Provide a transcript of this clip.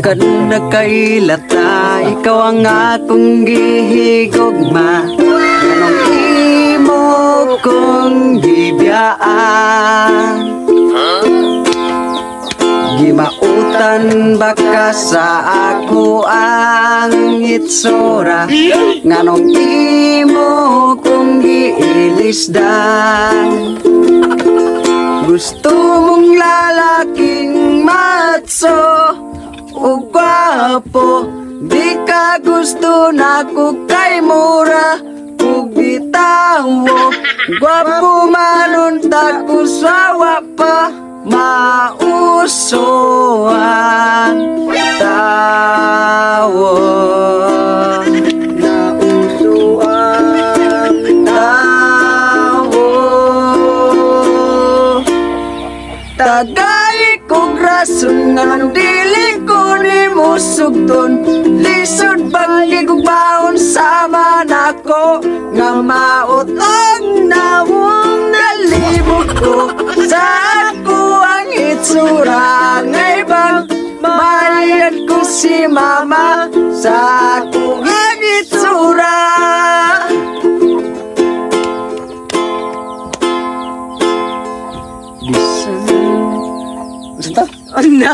Kad nagkailata, ikaw ang akong gihigugma. Anong imo kong gibiyaan? Gimautan baka sa ako ang itsura. Nganong imo kong giilisdan. Gusto mong lalaking matso o gwapo, di ka gusto na ko kay mura o bitawo. Gwapo manunta ko sawa pa mausoan tawo. Tagay kong rason nga nang dili ko ni mo sugton. Lisod bagi kong baon sama nako nga mautog na mong nalibog ko. Sa ako ang itsura ngay bang maliyad ko si mama sa ako ang itsura. Ano na?